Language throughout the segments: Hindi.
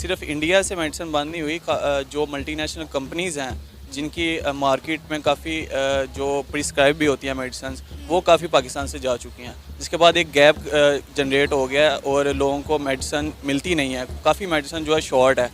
सिर्फ इंडिया से मेडिसिन बंद नहीं हुई, जो मल्टीनेशनल कंपनीज़ हैं जिनकी मार्केट में काफ़ी जो प्रिस्क्राइब भी होती हैं मेडिसिन, वो काफ़ी पाकिस्तान से जा चुकी हैं। जिसके बाद एक गैप जनरेट हो गया और लोगों को मेडिसिन मिलती नहीं है। काफ़ी मेडिसिन जो है शॉर्ट है,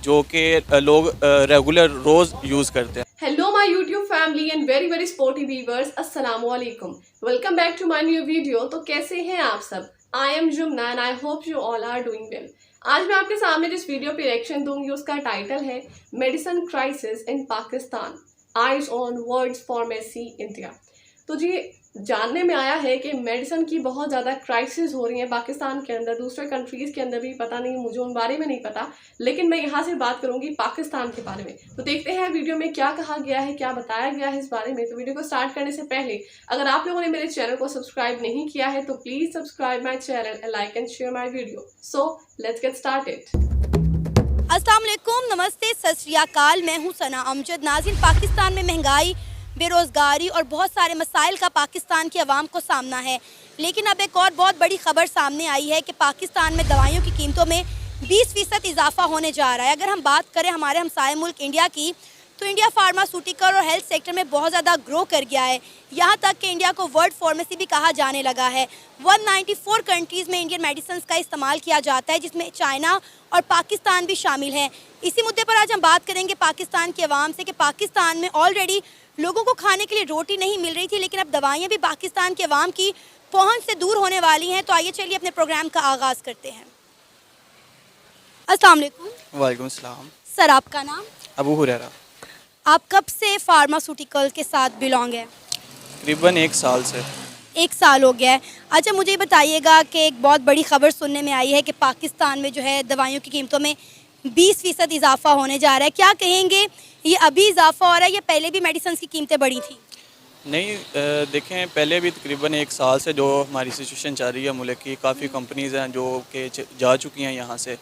जो कि लोग रेगुलर रोज़ यूज़ करते हैं। Hello my YouTube family and very sporty viewers, अस्सलाम वालेकुम। Welcome back to my new video। तो कैसे हैं आप सब? I am Jumna and I hope you all are doing well। आज मैं आपके सामने जिस वीडियो पे रिएक्शन दूंगी उसका टाइटल है medicine crisis in Pakistan, eyes on words pharmacy India. तो जी जानने में आया है कि मेडिसिन की बहुत ज़्यादा क्राइसिस हो रही है पाकिस्तान के अंदर, दूसरे कंट्रीज़ के अंदर भी पता नहीं, मुझे उन बारे में नहीं पता, लेकिन मैं यहाँ से बात करूँगी पाकिस्तान के बारे में। तो देखते हैं वीडियो में क्या कहा गया है, क्या बताया गया है इस बारे में। तो वीडियो को स्टार्ट करने से पहले अगर आप लोगों ने मेरे चैनल को सब्सक्राइब नहीं किया है तो please subscribe my channel and like and share my video. So let's get started. अस्सलाम वालेकुम, नमस्ते, सत श्री अकाल। मैं हूँ सना अमजद। नाज़रीन, पाकिस्तान में महंगाई, बेरोज़गारी और बहुत सारे मसाइल का पाकिस्तान की आवाम को सामना है। लेकिन अब एक और बहुत बड़ी खबर सामने आई है कि पाकिस्तान में दवाइयों की कीमतों में 20% इजाफा होने जा रहा है। अगर हम बात करें हमारे हमसाए मुल्क इंडिया की, तो इंडिया फार्मास्यूटिकल और हेल्थ सेक्टर में बहुत ज़्यादा ग्रो कर गया है। यहाँ तक कि इंडिया को वर्ल्ड फार्मेसी भी कहा जाने लगा है। 194 कंट्रीज़ में इंडियन मेडिसिन का इस्तेमाल किया जाता है, जिसमें चाइना और पाकिस्तान भी शामिल हैं। इसी मुद्दे पर आज हम बात करेंगे पाकिस्तान की आवाम से कि पाकिस्तान में ऑलरेडी लोगों को खाने के लिए रोटी नहीं मिल रही थी, लेकिन अब दवाइयाँ भी पाकिस्तान के अवाम की पहुँच से दूर होने वाली हैं। तो आइए चलिए अपने प्रोग्राम का आगाज़ करते हैं। अस्सलाम वालेकुम। वालेकुम सलाम। सर, आपका नाम? अबू हुरैरा। आप कब से फार्मास्यूटिकल के साथ बिलोंग है? तकरीबन 1 साल से। 1 साल हो गया है। अच्छा, मुझे ये बताइएगा कि एक बहुत बड़ी खबर सुनने में आई है कि पाकिस्तान में जो है दवाइयों की कीमतों में 20% इजाफा होने जा रहा है। क्या कहेंगे, ये अभी इजाफा हो रहा है या पहले भी मेडिसिन की कीमतें बढ़ी थी? नहीं, देखें, पहले भी तकरीबन 1 साल से जो हमारी सिचुएशन चल रही है मुल्क की, काफ़ी कंपनीज़ हैं जो कि जा चुकी हैं यहाँ से।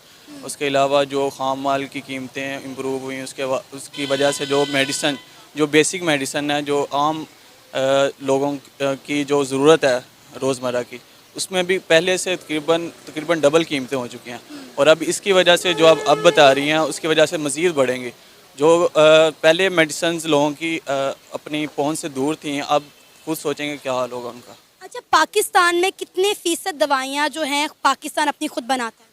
उसके अलावा जो ख़ाम माल की कीमतें इम्प्रूव हुई, उसकी वजह से जो मेडिसन, जो बेसिक मेडिसन है, जो आम लोगों की जो ज़रूरत है रोज़मर्रा की, उसमें भी पहले से तकरीबन डबल कीमतें हो चुकी हैं। और अब इसकी वजह से जो आप अब बता रही हैं, उसकी वजह से मज़ीद बढ़ेंगी। जो पहले मेडिसिन्स लोगों की अपनी पहुंच से दूर थी, अब खुद सोचेंगे क्या हाल होगा उनका। अच्छा, पाकिस्तान में कितने फ़ीसद दवाइयाँ जो हैं पाकिस्तान अपनी खुद बनाता है?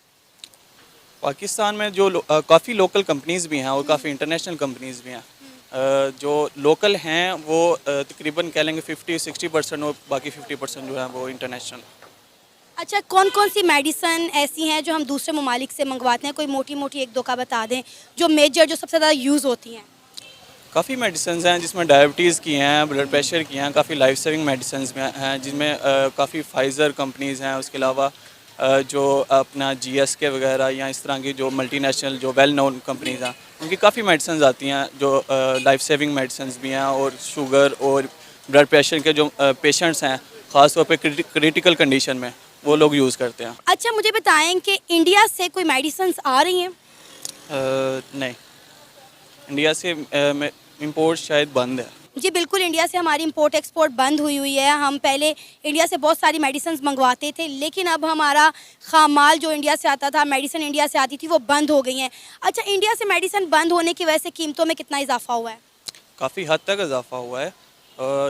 पाकिस्तान में जो काफ़ी लोकल कंपनीज़ भी हैं और काफ़ी इंटरनेशनल कंपनीज़ भी हैं। जो लोकल हैं वो तकरीबन कह लेंगे 50-60% और बाकी 50% जो है वो इंटरनेशनल। अच्छा, कौन कौन सी मेडिसिन ऐसी हैं जो हम दूसरे ममालिक से मंगवाते हैं? कोई मोटी मोटी 1-2 का बता दें, जो मेजर, जो सबसे ज़्यादा यूज़ होती हैं। काफ़ी मेडिसिन हैं जिसमें डायबिटीज़ की हैं, ब्लड प्रेशर की हैं, काफ़ी लाइफ सेविंग मेडिसिन हैं जिनमें काफ़ी फाइज़र कंपनीज़ हैं। उसके अलावा जो अपना GSK वगैरह या इस तरह की जो मल्टीनेशनल जो वेल नोन कंपनीज़ हैं, उनकी काफ़ी मेडिसिन आती हैं जो लाइफ सेविंग मेडिसिन भी हैं। और शुगर और ब्लड प्रेशर के जो पेशेंट्स हैं, ख़ास तौर पर क्रिटिकल कंडीशन में, वो लोग यूज़ करते हैं। अच्छा, मुझे बताएं कि इंडिया से कोई मेडिसिन आ रही हैं? नहीं, इंडिया से इंपोर्ट शायद बंद है। जी बिल्कुल, इंडिया से हमारी इंपोर्ट एक्सपोर्ट बंद हुई है। हम पहले इंडिया से बहुत सारी मेडिसिन मंगवाते थे, लेकिन अब हमारा खाम माल जो इंडिया से आता था, मेडिसिन इंडिया से आती थी, वो बंद हो गई हैं। अच्छा, इंडिया से मेडिसिन बंद होने की वजह से कीमतों में कितना इजाफा हुआ है? काफ़ी हद तक इजाफा हुआ है।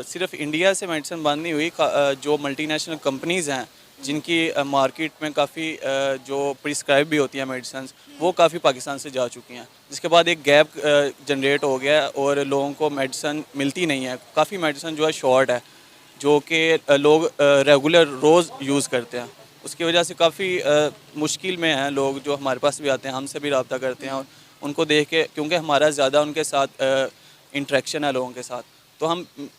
सिर्फ इंडिया से मेडिसिन बंद नहीं हुई, जो मल्टीनेशनल कंपनीज़ हैं जिनकी मार्केट में काफ़ी जो प्रिस्क्राइब भी होती हैं मेडिसिन, वो काफ़ी पाकिस्तान से जा चुकी हैं। जिसके बाद एक गैप जनरेट हो गया और लोगों को मेडिसिन मिलती नहीं है। काफ़ी मेडिसिन जो है शॉर्ट है, जो कि लोग रेगुलर रोज़ यूज़ करते हैं। उसकी वजह से काफ़ी मुश्किल में हैं लोग जो हमारे पास भी आते हैं, हमसे भी रब्ता करते हैं और उनको देख के, क्योंकि हमारा ज़्यादा उनके साथ इंटरेक्शन है लोगों के साथ, तो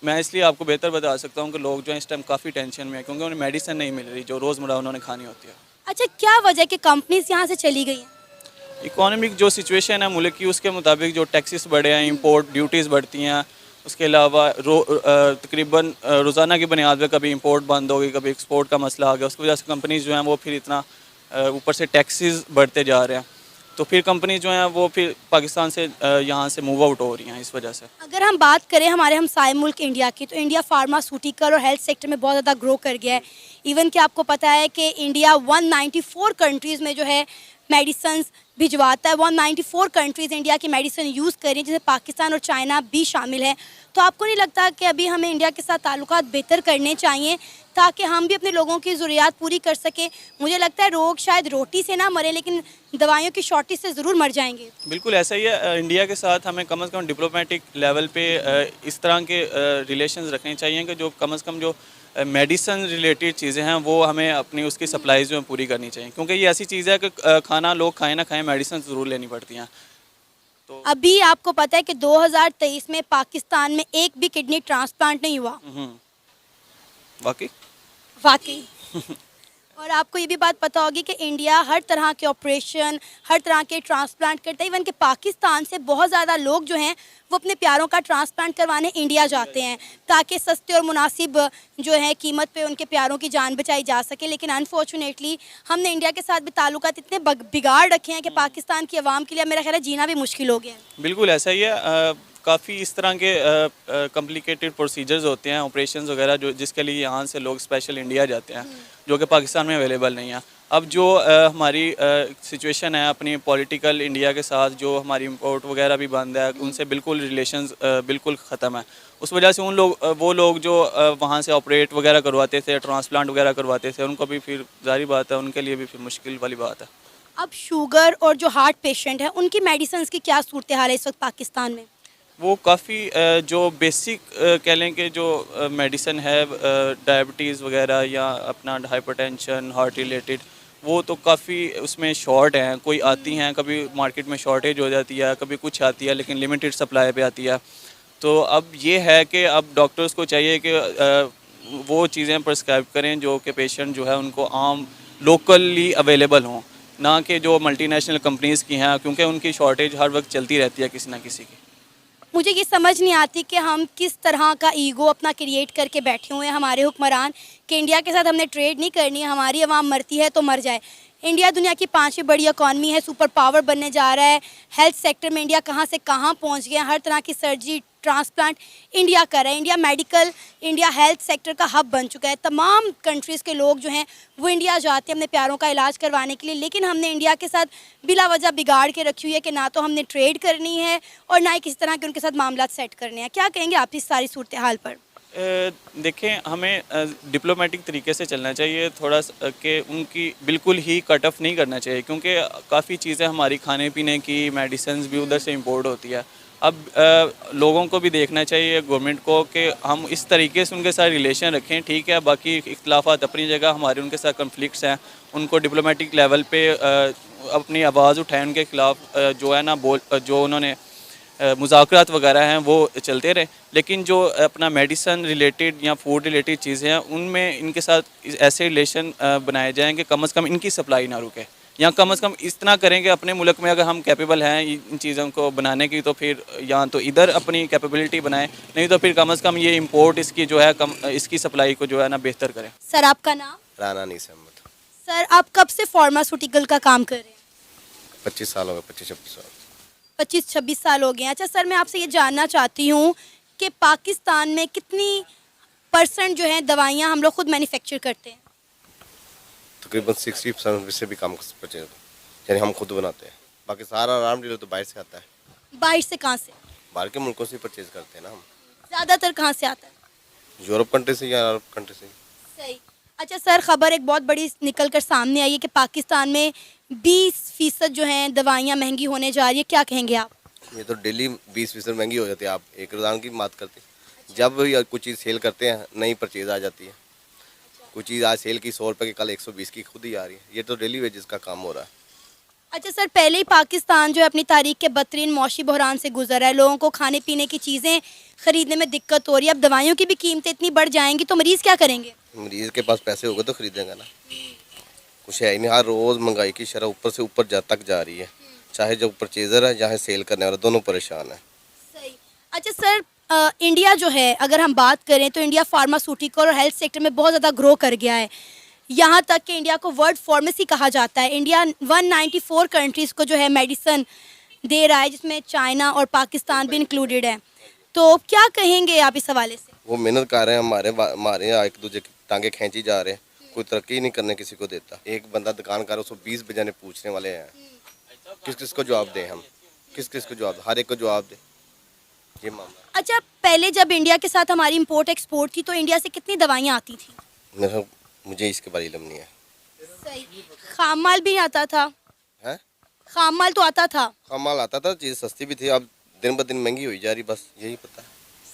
मैं इसलिए आपको बेहतर बता सकता हूँ कि लोग जो हैं इस टाइम काफ़ी टेंशन में हैं, क्योंकि उन्हें मेडिसिन नहीं मिल रही जो रोज़मर्रा उन्होंने खानी होती है। अच्छा, क्या वजह कि कंपनीज यहाँ से चली गई हैं? इकोनॉमिक जो सिचुएशन है मुल्क की, उसके मुताबिक जो टैक्सेस बढ़े हैं, इंपोर्ट ड्यूटीज़ बढ़ती हैं। उसके अलावा तकरीबन रोज़ाना की बुनियाद पर कभी इंपोर्ट बंद हो गई, कभी एक्सपोर्ट का मसला आ गया। उसकी वजह से कंपनीज जो हैं वो फिर इतना ऊपर से टैक्सेस बढ़ते जा रहे हैं, तो फिर कंपनी जो हैं वो फिर पाकिस्तान से यहाँ से मूव आउट हो रही हैं इस वजह से। अगर हम बात करें हमारे हमसाए मुल्क इंडिया की, तो इंडिया फार्मास्यूटिकल और हेल्थ सेक्टर में बहुत ज़्यादा ग्रो कर गया है। इवन कि आपको पता है कि इंडिया 194 कंट्रीज़ में जो है मेडिसिन भिजवाता है। 194 कंट्रीज़ इंडिया की मेडिसिन यूज़ कर रही हैं, जिसमें पाकिस्तान और चाइना भी शामिल है। तो आपको नहीं लगता कि अभी हमें इंडिया के साथ ताल्लुकात बेहतर करने चाहिए ताकि हम भी अपने लोगों की ज़रूरियात पूरी कर सकें? मुझे लगता है लोग शायद रोटी से ना मरे, लेकिन दवाइयों की शॉर्टेज से ज़रूर मर जाएंगे। बिल्कुल ऐसा ही है। इंडिया के साथ हमें कम से कम डिप्लोमेटिक लेवल पे इस तरह के रिलेशंस रखने चाहिए कि जो कम से कम जो मेडिसन रिलेटेड चीज़ें हैं वो हमें अपनी उसकी सप्लाईज में पूरी करनी चाहिए, क्योंकि ये ऐसी चीज़ है कि खाना लोग खाएं ना खाएं, मेडिसिन ज़रूर लेनी पड़ती हैं। तो अभी आपको पता है कि 2023 में पाकिस्तान में एक भी किडनी ट्रांसप्लांट नहीं हुआ। बाकी वाकई। और आपको ये भी बात पता होगी कि इंडिया हर तरह के ऑपरेशन, हर तरह के ट्रांसप्लांट करता है। इवन कि पाकिस्तान से बहुत ज़्यादा लोग जो हैं वो अपने प्यारों का ट्रांसप्लांट करवाने इंडिया जाते हैं ताकि सस्ते और मुनासिब जो है कीमत पे उनके प्यारों की जान बचाई जा सके। लेकिन अनफॉर्चुनेटली हमने इंडिया के साथ भी ताल्लुकात इतने बिगाड़ रखे हैं कि पाकिस्तान की आवाम के लिए मेरा ख्याल है जीना भी मुश्किल हो गया है। बिल्कुल ऐसा ही है। काफ़ी इस तरह के कॉम्प्लिकेटेड प्रोसीजर्स होते हैं, ऑपरेशंस वगैरह, जो जिसके लिए यहाँ से लोग स्पेशल इंडिया जाते हैं, जो कि पाकिस्तान में अवेलेबल नहीं है। अब जो हमारी सिचुएशन है अपनी पॉलिटिकल इंडिया के साथ, जो हमारी इंपोर्ट वगैरह भी बंद है, उनसे बिल्कुल रिलेशंस बिल्कुल ख़त्म है। उस वजह से वो लोग जो वहाँ से ऑपरेट वगैरह करवाते थे, ट्रांसप्लांट वगैरह करवाते थे, उनको भी फिर जारी बात है, उनके लिए भी फिर मुश्किल वाली बात है। अब शुगर और जो हार्ट पेशेंट है उनकी मेडिसिन की क्या सूरत हाल है इस वक्त पाकिस्तान में? वो काफ़ी जो बेसिक कह लें कि जो मेडिसिन है डायबिटीज़ वगैरह या अपना हाइपरटेंशन, हार्ट रिलेटेड, वो तो काफ़ी उसमें शॉर्ट हैं। कोई आती हैं, कभी मार्केट में शॉर्टेज हो जाती है, कभी कुछ आती है, लेकिन लिमिटेड सप्लाई पे आती है। तो अब ये है कि अब डॉक्टर्स को चाहिए कि वो चीज़ें प्रिस्क्राइब करें जो कि पेशेंट जो है उनको आम लोकली अवेलेबल हों, ना कि जो मल्टीनेशनल कंपनीज़ की हैं, क्योंकि उनकी शॉर्टेज हर वक्त चलती रहती है किसी ना किसी की। मुझे ये समझ नहीं आती कि हम किस तरह का ईगो अपना क्रिएट करके बैठे हुए हैं हमारे हुक्मरान कि इंडिया के साथ हमने ट्रेड नहीं करनी है, हमारी आवाम मरती है तो मर जाए। इंडिया दुनिया की 5वीं बड़ी इकॉनमी है, सुपर पावर बनने जा रहा है। हेल्थ सेक्टर में इंडिया कहाँ से कहाँ पहुँच गया, हर तरह की सर्जरी ट्रांसप्लांट इंडिया कर रहा है। India medical, India health sector का हब बन चुका है। तमाम कंट्रीज़ के लोग जो हैं वो इंडिया जाते हैं अपने प्यारों का इलाज करवाने के लिए, लेकिन हमने इंडिया के साथ बिला वजह बिगाड़ के रखी हुई है कि ना तो हमने ट्रेड करनी है और ना ही किसी तरह के उनके साथ मामला सेट करने हैं। क्या कहेंगे आप इस सारी सूरत हाल पर? देखें, हमें डिप्लोमेटिक तरीके से चलना चाहिए थोड़ा कि उनकी बिल्कुल ही कट ऑफ नहीं करना चाहिए, क्योंकि काफ़ी चीज़ें हमारी खाने पीने की मेडिसिन भी उधर से इंपोर्ट होती है। अब लोगों को भी देखना चाहिए, गवर्नमेंट को, कि हम इस तरीके से उनके साथ रिलेशन रखें। ठीक है, बाकी इख्तलाफात अपनी जगह, हमारे उनके साथ कन्फ्लिक्ट्स हैं, उनको डिप्लोमेटिक लेवल पे अपनी आवाज़ उठाएं, उनके ख़िलाफ़ जो है ना जो उन्होंने मुज़ाकरात वगैरह हैं वो चलते रहे। लेकिन जो अपना मेडिसन रिलेटेड या फूड रिलेटेड चीज़ें हैं, उनमें इनके साथ ऐसे रिलेशन बनाए जाएँ कि कम से कम इनकी सप्लाई ना रुके, या कम से कम इतना करें कि अपने मुल्क में अगर हम कैपेबल हैं इन चीज़ों को बनाने की, तो फिर या तो इधर अपनी कैपेबिलिटी बनाएं, नहीं तो फिर कम से कम ये इंपोर्ट इसकी जो है इसकी सप्लाई को जो है ना बेहतर करें। सर आपका नाम? राना नीस अहमद। सर आप कब से फार्मास्यूटिकल का काम कर रहे हैं? 25 साल हो गए, 25-26 साल। 25-26 साल हो गए हैं। अच्छा सर, मैं आपसे ये जानना चाहती हूँ कि पाकिस्तान में कितनी % जो है दवाइयाँ हम लोग खुद मैन्युफैक्चर करते हैं? तकरीबन 60% से भी कम परचेज, यानी हम खुद बनाते हैं। बाकी सारा राम डीलर तो बाहर से आता है। बाहर से कहाँ से? बाहर के मुल्कों से परचेज करते हैं ना हम। ज़्यादातर कहाँ से आता है? यूरोप कंट्री से या अरब कंट्री से। सही। अच्छा सर, खबर एक बहुत बड़ी निकल कर सामने आई है कि पाकिस्तान में 20% जो हैं दवाइयाँ महंगी होने जा रही है। क्या कहेंगे आप? ये तो डेली 20% महंगी हो जाती है। आप एक रोज़ाना की बात करते हैं, जब या कुछ चीज़ सेल करते हैं नई परचेज आ जाती है। कुछ चीज़ आज सेल की 100 रुपये की, कल 120 की खुद ही आ रही है। ये तो डेली वेजेस का काम हो रहा है। अच्छा सर, पहले ही पाकिस्तान जो है अपनी तारीख के बदतरीन मौशी बहरान से गुजर है। लोगों को खाने पीने की चीज़ें खरीदने में दिक्कत हो रही है। अब दवाइयों की भी कीमतें इतनी बढ़ जाएंगी तो मरीज़ क्या करेंगे? मरीज़ के पास पैसे होंगे तो खरीदेंगे ना। कुछ है ही नहीं। हर रोज़ महंगाई की शरह ऊपर से ऊपर तक जा रही है। चाहे जो परचेज़र है, चाहे सेल करने वाला, दोनों परेशान है। सही। अच्छा सर, इंडिया जो है अगर हम बात करें तो इंडिया फार्मास्यूटिकल और हेल्थ सेक्टर में बहुत ज़्यादा ग्रो कर गया है। यहाँ तक कि इंडिया को वर्ल्ड फार्मेसी कहा जाता है। इंडिया 194 कंट्रीज़ को जो है मेडिसिन दे रहा है, जिसमें चाइना और पाकिस्तान भी इंक्लूडेड है। तो क्या कहेंगे आप इस हवाले से? वो मेहनत कर रहे हैं, हमारे यहाँ एक दूसरे की टांगे खींची जा रहे हैं। कोई तरक्की ही नहीं करने किसी को देता। एक बंदा दुकानदार उसको 20 बजाने पूछने वाले हैं, किस किस को जवाब दें हम, किस किस को जवाब, हर एक को जवाब दें, ये मामला। अच्छा, पहले जब इंडिया के साथ हमारी इंपोर्ट एक्सपोर्ट थी तो इंडिया से कितनी दवाइयाँ आती थी? मुझे इसके बारे में इल्म नहीं है। सही। खाम माल भी आता था? हैं? खाम माल तो आता था। खाम माल आता था, चीज़ सस्ती भी थी, अब दिन ब दिन महंगी हुई जा रही, बस यही पता है।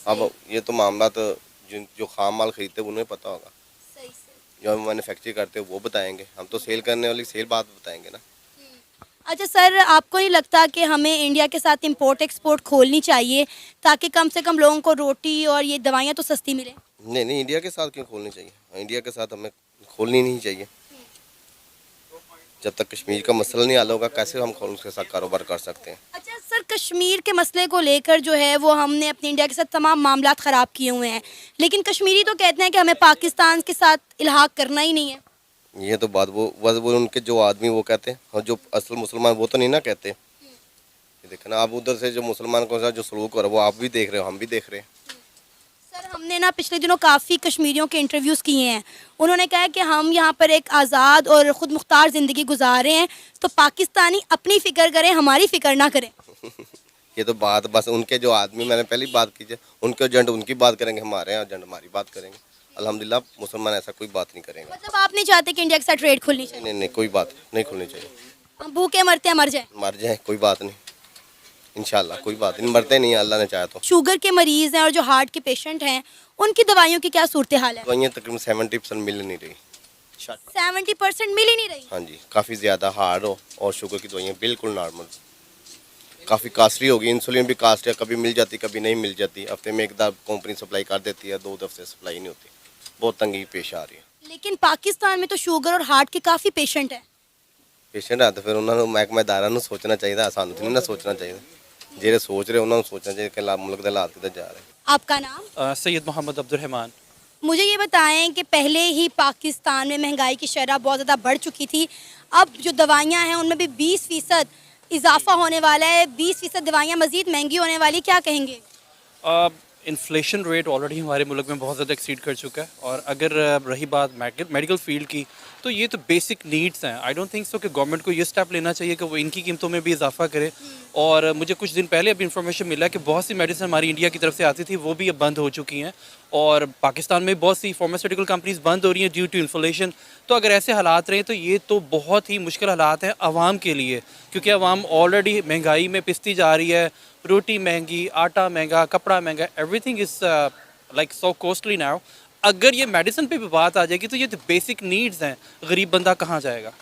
अब ये तो मामला तो जो खाम माल खरीदते उन्हें पता होगा, सही सही। जो मैन्युफैक्चर करते हैं वो बताएंगे, हम तो सेल करने वाली सेल बात बताएंगे ना। अच्छा सर, आपको नहीं लगता कि हमें इंडिया के साथ इंपोर्ट एक्सपोर्ट खोलनी चाहिए ताकि कम से कम लोगों को रोटी और ये दवाइयाँ तो सस्ती मिले? नहीं नहीं, इंडिया के साथ क्यों खोलनी चाहिए, इंडिया के साथ हमें खोलनी नहीं चाहिए। जब तक कश्मीर का मसला नहीं हल होगा कैसे हम उसके साथ कारोबार कर सकते हैं। अच्छा सर, कश्मीर के मसले को लेकर जो है वो हमने अपने इंडिया के साथ तमाम मामलात ख़राब किए हुए हैं, लेकिन कश्मीरी तो कहते हैं कि हमें पाकिस्तान के साथ इल्हाक करना ही नहीं है। ये तो बात वो उनके जो आदमी वो कहते हैं, और जो असल मुसलमान वो तो नहीं ना कहते। ये देखो ना, आप उधर से जो मुसलमान को साथ जो सलूक हो रहा है वो आप भी देख रहे हो, हम भी देख रहे हैं। सर, हमने ना पिछले दिनों काफ़ी कश्मीरियों के इंटरव्यूज़ किए हैं। उन्होंने कहा है कि हम यहाँ पर एक आज़ाद और ख़ुद मुख्तार ज़िंदगी गुजार रहे हैं, तो पाकिस्तानी अपनी फ़िक्र करें, हमारी फ़िक्र ना करें। ये तो बात बस उनके जो आदमी, मैंने पहली बात कीजिए, उनके एजेंट उनकी बात करेंगे, हमारे यहाँ एजेंट हमारी बात करेंगे। अल्हम्दुलिल्लाह मुसलमान ऐसा कोई बात नहीं करेंगे। मतलब आप नहीं चाहते कि इंडिया के साथ ट्रेड खुलनी चाहिए? नहीं नहीं, कोई बात नहीं खुलनी चाहिए। हम भूखे मरते हैं, मर जाए। मर जाए कोई बात नहीं, इंशाल्लाह कोई बात नहीं, मरते नहीं अल्लाह ने चाहा तो। शुगर के मरीज़ हैं और जो हार्ट के पेशेंट हैं, उनकी दवाइयों की क्या सूरत हाल है? दवाइयाँ तकरीबन 70% मिल नहीं रही। 70% मिल ही नहीं रही। हाँ जी, काफ़ी ज़्यादा हार्ड हो और शुगर की दवाइयाँ बिल्कुल नॉर्मल, काफ़ी कास्टली होगी। इंसुलिन भी कास्ट है, कभी मिल जाती कभी नहीं मिल जाती, हफ्ते में एक दफ़ा कंपनी सप्लाई कर देती है, 2 हफ्ते सप्लाई नहीं होती, बहुत तंगी पेश आ रही है। लेकिन पाकिस्तान में तो शुगर और हार्ट के काफ़ी पेशेंट हैं। पेशेंट है तो फिर उन्होंने महकमेदारा ਨੂੰ सोचना चाहिए, सानू तो नहीं ना सोचना चाहिए। ਜਿਹੜੇ सोच रहे उन्होंने सोचना चाहिए कि मुल्क के हालात किधर जा रहे हैं। आपका नाम? सैयद मोहम्मद अब्दुल रहमान। मुझे ये बताएं कि पहले ही पाकिस्तान में महंगाई की शरह बहुत ज़्यादा बढ़ चुकी थी, अब जो दवाइयाँ हैं उनमें भी 20% इजाफा होने वाला है, 20% दवाइयाँ मज़ीद महंगी होने वाली, क्या कहेंगे? इन्फ्लेशन रेट ऑलरेडी हमारे मुल्क में बहुत ज़्यादा एक्सीड कर चुका है, और अगर रही बात मेडिकल फील्ड की, तो ये तो बेसिक नीड्स हैं। आई डोंट थिंक सो कि गवर्नमेंट को ये स्टेप लेना चाहिए कि वो इनकी कीमतों में भी इजाफा करे। और मुझे कुछ दिन पहले अभी इन्फॉर्मेशन मिला कि बहुत सी मेडिसिन हमारी इंडिया की तरफ से आती थी वो भी अब बंद हो चुकी हैं, और पाकिस्तान में बहुत सी फार्मास्यूटिकल कंपनीज बंद हो रही हैं ड्यू टू इन्फ्लेशन। तो अगर ऐसे हालात रहे तो ये तो बहुत ही मुश्किल हालात हैं आवाम के लिए, क्योंकि आवाम ऑलरेडी महंगाई में पिसती जा रही है। रोटी महंगी, आटा महंगा, कपड़ा महंगा, everything is like so costly now. अगर ये मेडिसिन पे भी बात आ जाएगी तो ये तो बेसिक नीड्स हैं, गरीब बंदा कहाँ जाएगा?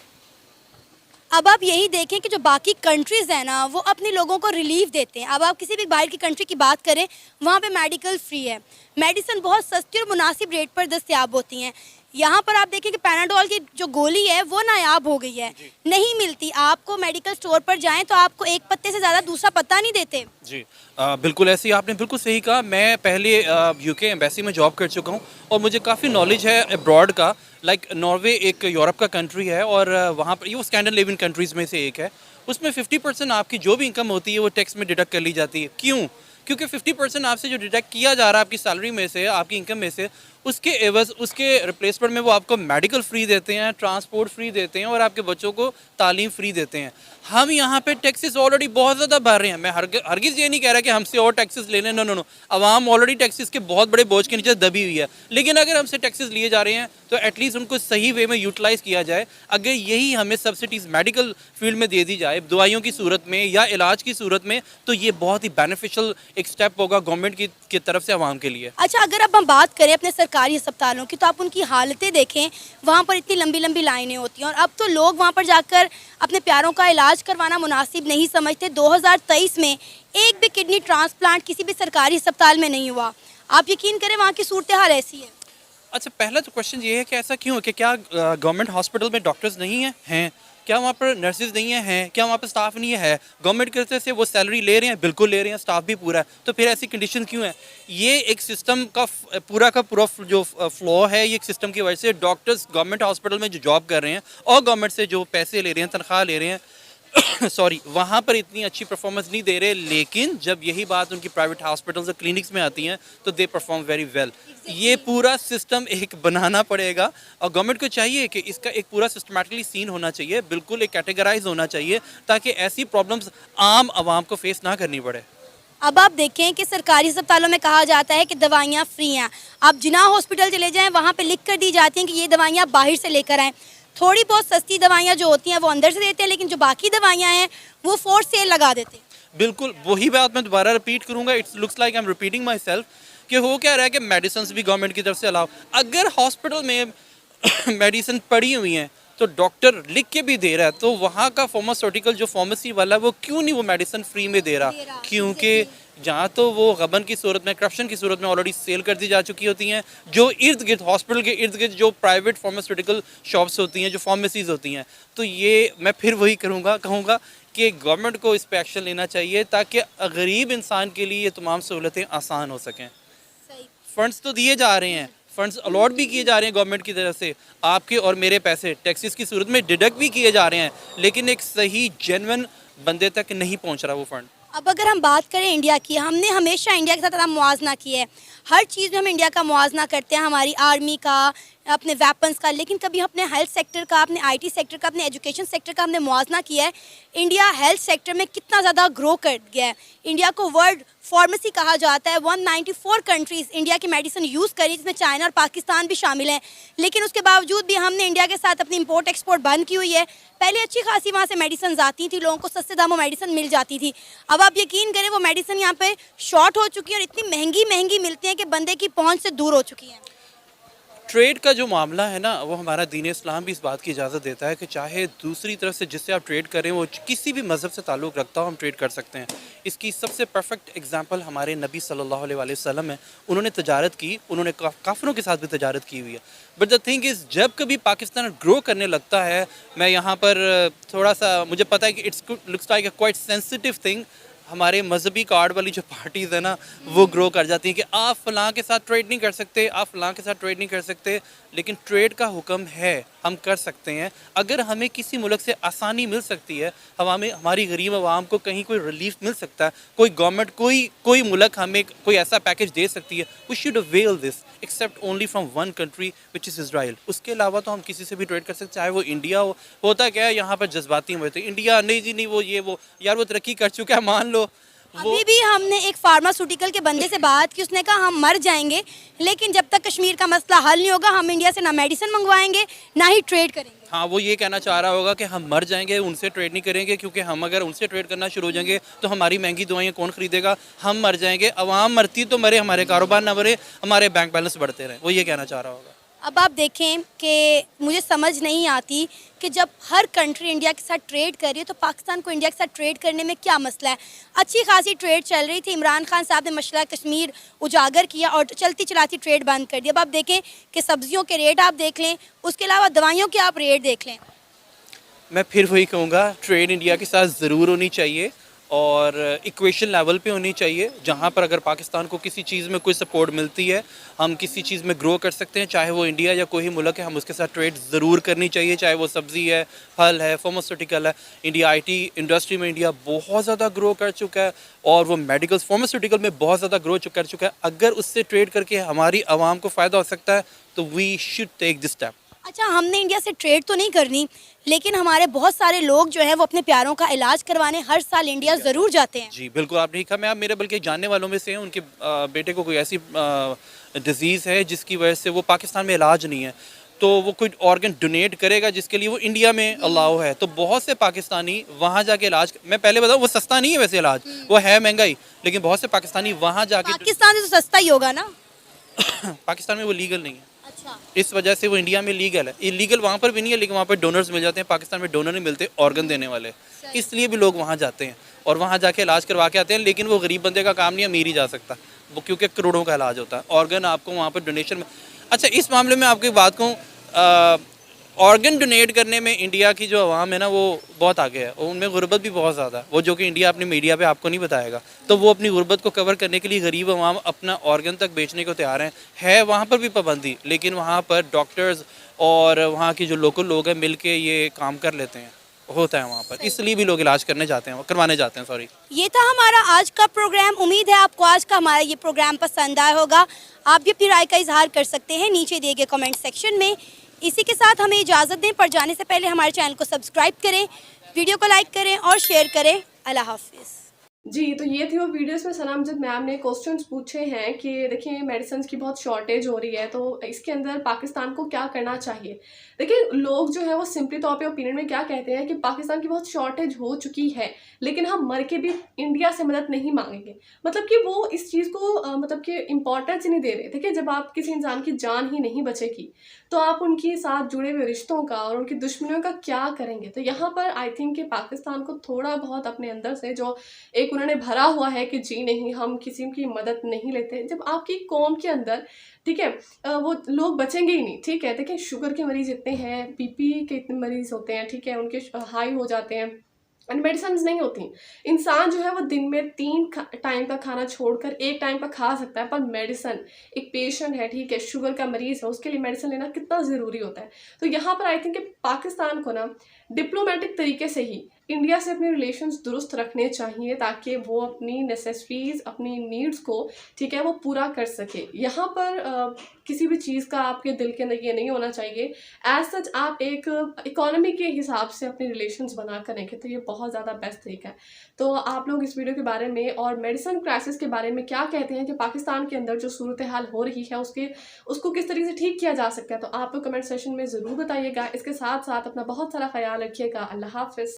अब आप यही देखें कि जो बाकी कंट्रीज़ हैं ना, वो अपने लोगों को रिलीफ देते हैं। अब आप किसी भी बाहर की कंट्री की बात करें, वहाँ पे मेडिकल फ्री है, मेडिसिन बहुत सस्ती और मुनासिब रेट पर दस्तयाब होती हैं। यहाँ पर आप देखें कि पैनाडोल की जो गोली है वो नायाब हो गई है, नहीं मिलती। आपको मेडिकल स्टोर पर जाएं तो आपको एक पत्ते से ज़्यादा दूसरा पत्ता नहीं देते। जी बिल्कुल ऐसे ही आपने बिल्कुल सही कहा। मैं पहले यूके एम्बेसी में जॉब कर चुका हूँ और मुझे काफ़ी नॉलेज है अब्रॉड का। लाइक नॉर्वे एक यूरोप का कंट्री है और वहाँ पर ये स्कैंडिनेवियन कंट्रीज़ में से एक है। उसमें 50% आपकी जो भी इनकम होती है वो टैक्स में डिडक्ट कर ली जाती है। क्यों? क्योंकि 50% आपसे जो डिडक्ट किया जा रहा है आपकी सैलरी में से, आपकी इनकम में से, उसके एवज उसके रिप्लेसमेंट में वो आपको मेडिकल फ्री देते हैं, ट्रांसपोर्ट फ्री देते हैं और आपके बच्चों को तालीम फ्री देते हैं। हम यहाँ पे टैक्सेस ऑलरेडी बहुत ज़्यादा भर रहे हैं। मैं हरगिज़ ये नहीं कह रहा कि हमसे और टैक्सेस लेने, नो नो नो। आवाम ऑलरेडी टैक्सेस के बहुत बड़े बोझ के नीचे दबी हुई है, लेकिन अगर हमसे टैक्सेस लिए जा रहे हैं तो एटलीस्ट उनको सही वे में यूटिलाइज़ किया जाए। अगर यही हमें सब्सिडीज़ मेडिकल फील्ड में दे दी जाए दवाइयों की सूरत में या इलाज की सूरत में, तो ये बहुत ही बेनिफिशियल एक स्टेप होगा गवर्नमेंट की तरफ से आवाम के लिए। अच्छा, अगर अब हम बात करें अपने सरकारी अस्पतालों की, तो आप उनकी हालतें देखें, वहाँ पर इतनी लंबी लंबी लाइनें होती हैं और अब तो लोग वहाँ पर जाकर अपने प्यारों का इलाज करवाना मुनासिब नहीं समझते। 2023 में एक भी किडनी ट्रांसप्लांट किसी भी सरकारी अस्पताल में नहीं हुआ। आप यकीन करें वहाँ की सूरत हाल ऐसी है। अच्छा, पहला तो क्वेश्चन ये है कि ऐसा क्यों है कि क्या गवर्नमेंट हॉस्पिटल में डॉक्टर्स नहीं हैं? क्या वहाँ पर नर्सेज नहीं हैं? क्या वहाँ पर स्टाफ नहीं है? गवर्नमेंट की तरफ से वो सैलरी ले रहे हैं, बिल्कुल ले रहे हैं, स्टाफ भी पूरा है, तो फिर ऐसी कंडीशन क्यों है? ये एक सिस्टम का पूरा जो फ्लॉ है, ये एक सिस्टम की वजह से डॉक्टर्स गवर्नमेंट हॉस्पिटल में जो जॉब कर रहे हैं और गवर्नमेंट से जो पैसे ले रहे हैं, तनख्वाह ले रहे हैं, सॉरी वहाँ पर इतनी अच्छी परफॉर्मेंस नहीं दे रहे, लेकिन जब यही बात उनकी प्राइवेट हॉस्पिटल्स और क्लिनिक्स में आती हैं तो दे परफॉर्म वेरी वेल। ये पूरा सिस्टम एक बनाना पड़ेगा और गवर्नमेंट को चाहिए कि इसका एक पूरा सिस्टमेटिकली सीन होना चाहिए, बिल्कुल एक कैटेगराइज होना चाहिए, ताकि ऐसी प्रॉब्लम्स आम आवाम को फेस ना करनी पड़े। अब आप देखें कि सरकारी अस्पतालों में कहा जाता है कि दवाइयाँ फ्री हैं। आप जिन्ना हॉस्पिटल चले जाएं, वहाँ पे लिख कर दी जाती हैं कि ये दवाइयाँ बाहर से लेकर आएँ। थोड़ी बहुत सस्ती दवाइयाँ जो होती हैं वो अंदर से देते हैं, लेकिन जो बाकी दवाइयाँ हैं वो फोर्स सेल लगा देते हैं। बिल्कुल वही बात मैं दोबारा रिपीट करूंगा, it's looks like I am repeating my self, कि हो क्या रहा है कि मेडिसिन भी गवर्नमेंट की तरफ से अलाउ, अगर हॉस्पिटल में मेडिसिन पड़ी हुई हैं तो डॉक्टर लिख के भी दे रहा है, तो वहाँ का फार्मास्यूटिकल जो फार्मेसी वाला है वो क्यों नहीं वो मेडिसिन फ्री में दे रहा? क्योंकि जहाँ तो वो गबन की सूरत में, करप्शन की सूरत में ऑलरेडी सेल कर दी जा चुकी होती हैं, जो इर्द गिर्द हॉस्पिटल के इर्द गिर्द जो प्राइवेट फार्मास्यूटिकल शॉप्स होती हैं, जो फार्मेसीज होती हैं, तो ये मैं फिर वही कहूँगा कि गवर्नमेंट को इस पर एक्शन लेना चाहिए ताकि गरीब इंसान के लिए ये तमाम सहूलतें आसान हो सकें। फंड्स तो दिए जा रहे हैं, फंड्स अलॉट भी किए जा रहे हैं गवर्नमेंट की तरफ से, आपके और मेरे पैसे टैक्सेस की सूरत में डिडक्ट भी किए जा रहे हैं, लेकिन एक सही जेन्युइन बंदे तक नहीं पहुंच रहा वो फंड। अब अगर हम बात करें इंडिया की, हमने हमेशा इंडिया के साथ अपना मुआवजना किया है। हर चीज़ में हम इंडिया का मुआवजना करते हैं, हमारी आर्मी का, अपने वेपन्स का, लेकिन कभी अपने हेल्थ सेक्टर का, अपने आईटी सेक्टर का, अपने एजुकेशन सेक्टर का हमने मुआवजना किया है। इंडिया हेल्थ सेक्टर में कितना ज़्यादा ग्रो कर गया है। इंडिया को वर्ल्ड फार्मेसी कहा जाता है। 194 कंट्रीज़ इंडिया की मेडिसिन यूज़ करी, जिसमें चाइना और पाकिस्तान भी शामिल हैं, लेकिन उसके बावजूद भी हमने इंडिया के साथ अपनी इंपोर्ट एक्सपोर्ट बंद की हुई है। पहले अच्छी खासी वहाँ से मेडिसिन आती थी, लोगों को सस्ते दामों मेडिसिन मिल जाती थी। अब आप यकीन करें वो मेडिसिन यहाँ पे शॉर्ट हो चुकी है और इतनी महंगी मिलती हैं कि बंदे की पहुँच से दूर हो चुकी हैं। ट्रेड का जो मामला है ना, वो हमारा दीन इस्लाम भी इस बात की इजाज़त देता है कि चाहे दूसरी तरफ से जिससे आप ट्रेड करें वो किसी भी मज़हब से ताल्लुक़ रखता हो, हम ट्रेड कर सकते हैं। इसकी सबसे परफेक्ट एग्जांपल हमारे नबी सल्लल्लाहु अलैहि वसल्लम है। उन्होंने तजारत की, उन्होंने काफिरों के साथ भी तजारत की हुई है। बट द थिंग इज़, जब कभी पाकिस्तान ग्रो करने लगता है, मैं यहाँ पर थोड़ा सा, मुझे पता है कि it's looks like a quite sensitive thing, हमारे मजहबी कार्ड वाली जो पार्टीज़ है ना, वो ग्रो कर जाती हैं कि आप फ़लाँ के साथ ट्रेड नहीं कर सकते, आप फ़लाँ के साथ ट्रेड नहीं कर सकते। लेकिन ट्रेड का हुक्म है, हम कर सकते हैं। अगर हमें किसी मुल्क से आसानी मिल सकती है, हमारी गरीब आवाम को कहीं कोई रिलीफ मिल सकता है, कोई गवर्नमेंट कोई मुल्क हमें कोई ऐसा पैकेज दे सकती है, we should avail this, except only from one country which is Israel. उसके अलावा तो हम किसी से भी ट्रेड कर सकते, चाहे वो इंडिया हो। होता क्या है यहाँ पर जज्बाती होते हैं, इंडिया नहीं जी नहीं, वो यार वो तरक्की कर चुका है, मान लो। अभी भी हमने एक फार्मास्यूटिकल के बंदे से बात की, उसने कहा हम मर जाएंगे, लेकिन जब तक कश्मीर का मसला हल नहीं होगा, हम इंडिया से ना मेडिसिन मंगवाएंगे ना ही ट्रेड करेंगे। हाँ, वो ये कहना चाह रहा होगा कि हम मर जाएंगे, उनसे ट्रेड नहीं करेंगे, क्योंकि हम अगर उनसे ट्रेड करना शुरू हो जाएंगे तो हमारी महंगी दवाइयाँ कौन खरीदेगा, हम मर जाएंगे। अवाम मरती तो मरे, हमारे कारोबार ना मरे, हमारे बैंक बैलेंस बढ़ते रहे, वो ये कहना चाह रहा होगा। अब आप देखें कि मुझे समझ नहीं आती कि जब हर कंट्री इंडिया के साथ ट्रेड कर रही है तो पाकिस्तान को इंडिया के साथ ट्रेड करने में क्या मसला है। अच्छी खासी ट्रेड चल रही थी, इमरान खान साहब ने मसला कश्मीर उजागर किया और चलती चलाती ट्रेड बंद कर दी। अब आप देखें कि सब्जियों के रेट आप देख लें, उसके अलावा दवाइयों के आप रेट देख लें। मैं फिर वही कहूँगा, ट्रेड इंडिया के साथ ज़रूर होनी चाहिए और इक्वेशन लेवल पे होनी चाहिए, जहाँ पर अगर पाकिस्तान को किसी चीज़ में कोई सपोर्ट मिलती है, हम किसी चीज़ में ग्रो कर सकते हैं, चाहे वो इंडिया या कोई मुल्क है, हम उसके साथ ट्रेड ज़रूर करनी चाहिए, चाहे वो सब्ज़ी है, फल है, फार्मास्यूटिकल है। इंडिया आईटी इंडस्ट्री में इंडिया बहुत ज़्यादा ग्रो कर चुका है और वो मेडिकल फार्मास्यूटिकल में बहुत ज़्यादा ग्रो कर चुका है। अगर उससे ट्रेड करके हमारी आवाम को फ़ायदा हो सकता है तो we should take this step. अच्छा, हमने इंडिया से ट्रेड तो नहीं करनी, लेकिन हमारे बहुत सारे लोग जो है वो अपने प्यारों का इलाज करवाने हर साल इंडिया ज़रूर जाते हैं। जी बिल्कुल, आपने कहा। मैं आप मेरे बल्कि जानने वालों में से हैं, उनके बेटे को कोई ऐसी डिजीज़ है जिसकी वजह से वो पाकिस्तान में इलाज नहीं है, तो वो कोई ऑर्गन डोनेट करेगा जिसके लिए वो इंडिया में अलाउ है, तो बहुत से पाकिस्तानी वहाँ जाके इलाज, मैं पहले बताऊँ वो सस्ता नहीं है वैसे इलाज, वो है महंगाई, लेकिन बहुत से पाकिस्तानी वहाँ जाके, पाकिस्तान से तो सस्ता ही होगा ना। पाकिस्तान में वो लीगल नहीं है, अच्छा, इस वजह से वो इंडिया में लीगल है। इलीगल वहाँ पर भी नहीं है, लेकिन वहाँ पर डोनर्स मिल जाते हैं। पाकिस्तान में डोनर नहीं मिलते ऑर्गन देने वाले, इसलिए भी लोग वहाँ जाते हैं और वहाँ जाके इलाज करवा के आते हैं। लेकिन वो गरीब बंदे का काम नहीं है, अमीर ही जा सकता वो, क्योंकि करोड़ों का इलाज होता है। ऑर्गन आपको वहाँ पर डोनेशन में, अच्छा इस मामले में आपको एक बात कहूँ, ऑर्गन डोनेट करने में इंडिया की जो आवाम है ना वो बहुत आगे है, उनमें गुर्बत भी बहुत ज़्यादा है, वो जो कि इंडिया अपनी मीडिया पे आपको नहीं बताएगा। तो वो अपनी गुर्बत को कवर करने के लिए गरीब आवाम अपना ऑर्गन तक बेचने को तैयार हैं। है वहाँ पर भी पाबंदी, लेकिन वहाँ पर डॉक्टर्स और वहाँ के जो लोकल लोग हैं मिल के ये काम कर लेते हैं। होता है वहाँ पर, इसलिए भी लोग इलाज करने जाते हैं, करवाने जाते हैं, सॉरी। ये था हमारा आज का प्रोग्राम। उम्मीद है आपको आज का हमारा ये प्रोग्राम पसंद आया होगा। आप भी अपनी राय का इजहार कर सकते हैं नीचे दिए गए कमेंट सेक्शन में। इसी के साथ हमें इजाज़त दें, पर जाने से पहले हमारे चैनल को सब्सक्राइब करें, वीडियो को लाइक करें और शेयर करें। अल्लाह हाफिज़। जी, तो ये थी वो वीडियोस में सना अमजद मैम ने क्वेश्चंस पूछे हैं कि देखिए मेडिसिन की बहुत शॉर्टेज हो रही है, तो इसके अंदर पाकिस्तान को क्या करना चाहिए। देखिए लोग जो है वो सिंपली तौर पे ओपिनियन में क्या कहते हैं कि पाकिस्तान की बहुत शॉर्टेज हो चुकी है, लेकिन हम मर के भी इंडिया से मदद नहीं मांगेंगे। मतलब कि वो इस चीज़ को मतलब कि इम्पोर्टेंस ही नहीं दे रहे। देखिए जब आप किसी इंसान की जान ही नहीं बचेगी तो आप उनके साथ जुड़े हुए रिश्तों का और उनकी दुश्मनियों का क्या करेंगे। तो यहाँ पर आई थिंक कि पाकिस्तान को थोड़ा बहुत अपने अंदर से जो एक उन्होंने भरा हुआ है कि जी नहीं हम किसी की मदद नहीं लेते। जब आपकी कौम के अंदर ठीक है वो लोग बचेंगे ही नहीं। ठीक है, देखिए शुगर के मरीज इतने हैं, बीपी के इतने मरीज होते हैं, ठीक है उनके हाई हो जाते हैं एंड मेडिसिन नहीं होती। इंसान जो है वो दिन में 3 टाइम का खाना छोड़कर 1 टाइम का खा सकता है, पर मेडिसिन एक पेशेंट है, ठीक है शुगर का मरीज है, उसके लिए मेडिसिन लेना कितना ज़रूरी होता है। तो यहाँ पर आई थिंक पाकिस्तान को ना डिप्लोमेटिक तरीके से ही इंडिया से अपने रिलेशंस दुरुस्त रखने चाहिए ताकि वो अपनी नेसेसरीज अपनी नीड्स को ठीक है वो पूरा कर सके। यहाँ पर किसी भी चीज़ का आपके दिल के अंदर ये नहीं होना चाहिए एज सच आप एक इकोनॉमी के हिसाब से अपने रिलेशंस बना कर रखें, तो ये बहुत ज़्यादा बेस्ट तरीका है। तो आप लोग इस वीडियो के बारे में और मेडिसिन क्राइसिस के बारे में क्या कहते हैं कि पाकिस्तान के अंदर जो सूरत हाल हो रही है उसको किस तरीके से ठीक किया जा सकता है, तो आप लोग कमेंट सेक्शन में ज़रूर बताइएगा। इसके साथ साथ अपना बहुत सारा ख्याल रखिएगा। अल्लाह हाफिज़।